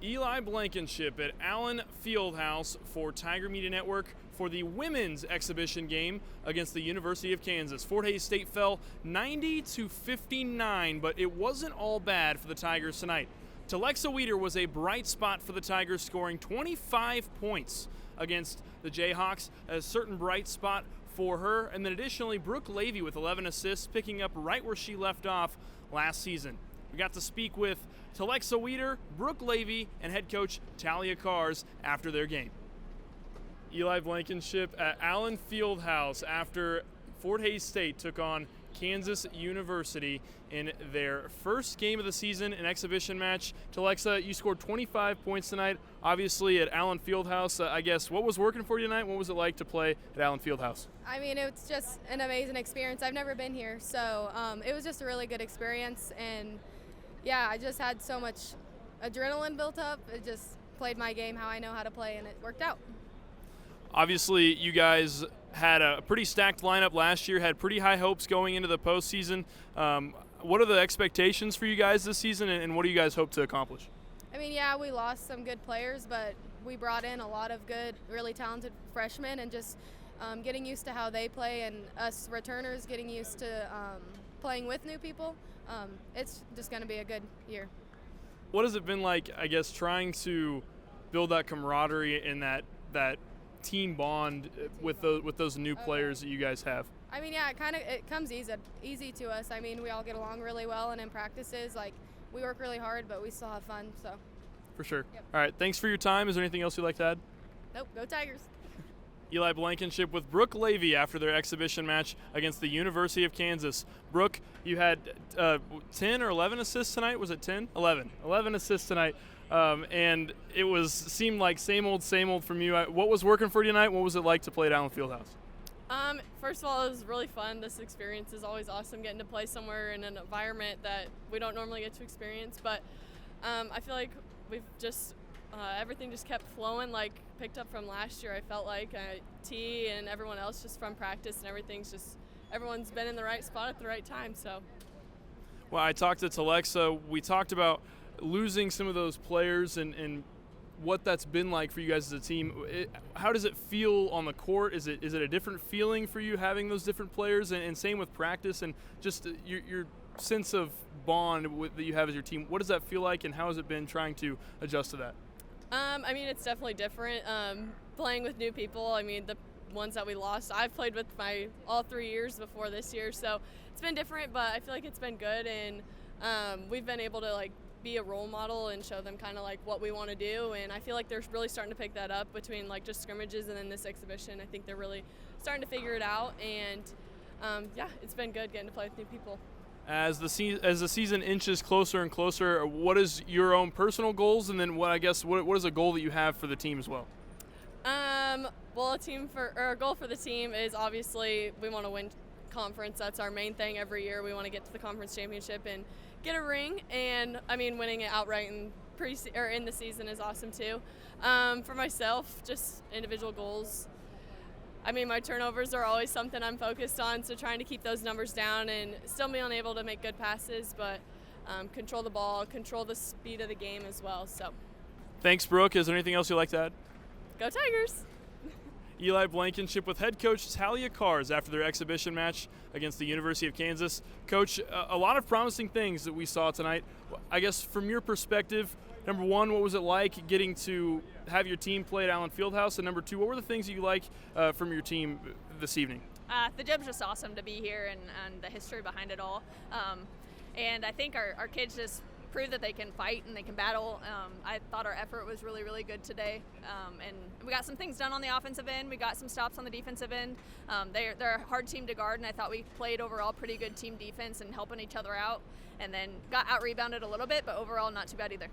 Eli Blankinship at Allen Fieldhouse for Tiger Media Network for the women's exhibition game against the University of Kansas. Fort Hays State fell 90-59, but it wasn't all bad for the Tigers tonight. Talexa Weeter was a bright spot for the Tigers, scoring 25 points against the Jayhawks, a certain bright spot for her. And then additionally, Brook Loewe with 11 assists, picking up right where she left off last season. We got to speak with Talexa Weeter, Brook Loewe, and head coach Talia Kahrs after their game. Eli Blankinship at Allen Fieldhouse after Fort Hays State took on Kansas University in their first game of the season, an exhibition match. Talexa, you scored 25 points tonight, obviously at Allen Fieldhouse. I guess, what was working for you tonight? What was it like to play at Allen Fieldhouse? I mean, it's just an amazing experience. I've never been here, so it was just a really good experience. And, yeah, I just had so much adrenaline built up. It just played my game how I know how to play, and it worked out. Obviously, you guys had a pretty stacked lineup last year, had pretty high hopes going into the postseason. What are the expectations for you guys this season, and what do you guys hope to accomplish? I mean, yeah, we lost some good players, but we brought in a lot of good, really talented freshmen, and just getting used to how they play, and us returners getting used to playing with new people. It's just going to be a good year. What has it been like, I guess, trying to build that camaraderie and that team bond with those new players that you guys have? I mean, yeah, it comes easy to us. I mean, we all get along really well, and in practices, like, we work really hard, but we still have fun. So. For sure. Yep. All right, thanks for your time. Is there anything else you'd like to add? Nope, go Tigers. Eli Blankinship with Brook Loewe after their exhibition match against the University of Kansas. Brook, you had 10 or 11 assists tonight. Was it 10? 11. 11 assists tonight. And it seemed like same old from you. What was working for you tonight? What was it like to play at Allen Fieldhouse? First of all, it was really fun. This experience is always awesome, getting to play somewhere in an environment that we don't normally get to experience. But I feel like we've just everything just kept flowing, like picked up from last year. I felt like T and everyone else just from practice, and everyone's been in the right spot at the right time. So. Well, I talked to Talexa. We talked about losing some of those players and what that's been like for you guys as a team. How does it feel on the court? Is it a different feeling for you having those different players, and same with practice and just your sense of bond that you have as your team? What does that feel like, and how has it been trying to adjust to that? I mean, it's definitely different. Playing with new people. I mean, the ones that we lost, I've played with all 3 years before this year, so it's been different, but I feel like it's been good, and we've been able to be a role model and show them kind of what we want to do, and I feel like they're really starting to pick that up between just scrimmages and then this exhibition. I think they're really starting to figure it out, and yeah, it's been good getting to play with new people. As the season inches closer and closer, what is your own personal goals, and then what is a goal that you have for the team as well? Well, a goal for the team is obviously we want to win conference. That's our main thing every year. We want to get to the conference championship and get a ring, and I mean, winning it outright in the season is awesome too. For myself, just individual goals. I mean, my turnovers are always something I'm focused on, so trying to keep those numbers down and still being able to make good passes, but control the ball, control the speed of the game as well. So. Thanks, Brooke. Is there anything else you'd like to add? Go Tigers! Eli Blankinship with head coach Talia Kahrs after their exhibition match against the University of Kansas. Coach, a lot of promising things that we saw tonight. I guess from your perspective, number one, what was it like getting to have your team play at Allen Fieldhouse? And number two, what were the things that you like from your team this evening? The gym's just awesome to be here, and the history behind it all. And I think our kids just prove that they can fight and they can battle. I thought our effort was really, really good today. And we got some things done on the offensive end. We got some stops on the defensive end. They're a hard team to guard, and I thought we played overall pretty good team defense and helping each other out. And then got out-rebounded a little bit, but overall not too bad either.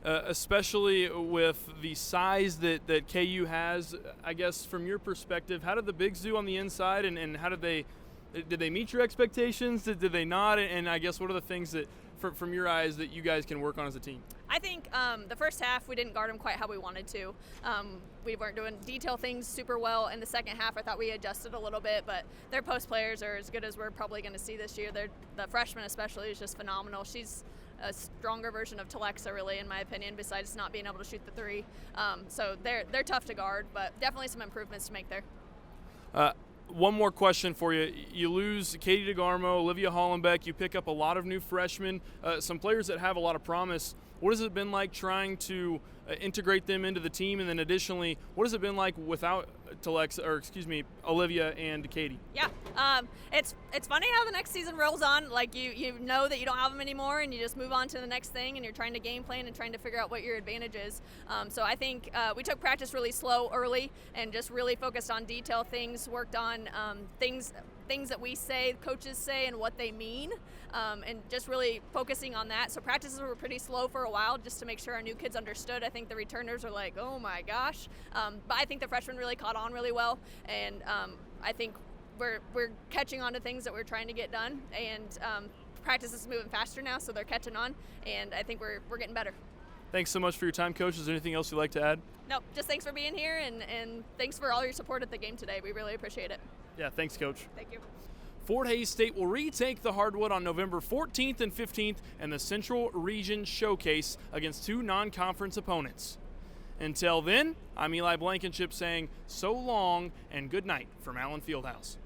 Especially with the size that KU has, I guess from your perspective, how did the bigs do on the inside, and how did they meet your expectations? Did they not? And I guess what are the things that from your eyes that you guys can work on as a team? I think the first half we didn't guard them quite how we wanted to. We weren't doing detail things super well. In the second half, I thought we adjusted a little bit, but their post players are as good as we're probably going to see this year. The freshman especially is just phenomenal. She's stronger version of Talexa, really, in my opinion, besides not being able to shoot the three. So they're tough to guard, but definitely some improvements to make there. One more question for you. You lose Katie DeGarmo, Olivia Hollenbeck. You pick up a lot of new freshmen, some players that have a lot of promise. What has it been like trying to integrate them into the team? And then additionally, what has it been like without Olivia and Katie? Yeah, it's funny how the next season rolls on. Like you know that you don't have them anymore, and you just move on to the next thing, and you're trying to game plan and trying to figure out what your advantage is. So I think we took practice really slow early and just really focused on detail things, worked on things that we say, coaches say, and what they mean, and just really focusing on that. So practices were pretty slow for a while just to make sure our new kids understood. I think the returners are like, oh my gosh. But I think the freshmen really caught on really well, and I think we're catching on to things that we're trying to get done, and practice is moving faster now, so they're catching on, and I think we're getting better. Thanks so much for your time, Coach. Is there anything else you'd like to add? No, just thanks for being here, and thanks for all your support at the game today. We really appreciate it. Yeah, thanks, Coach. Thank you. Fort Hays State will retake the hardwood on November 14th and 15th in the Central Region Showcase against two non-conference opponents. Until then, I'm Eli Blankinship saying so long and good night from Allen Fieldhouse.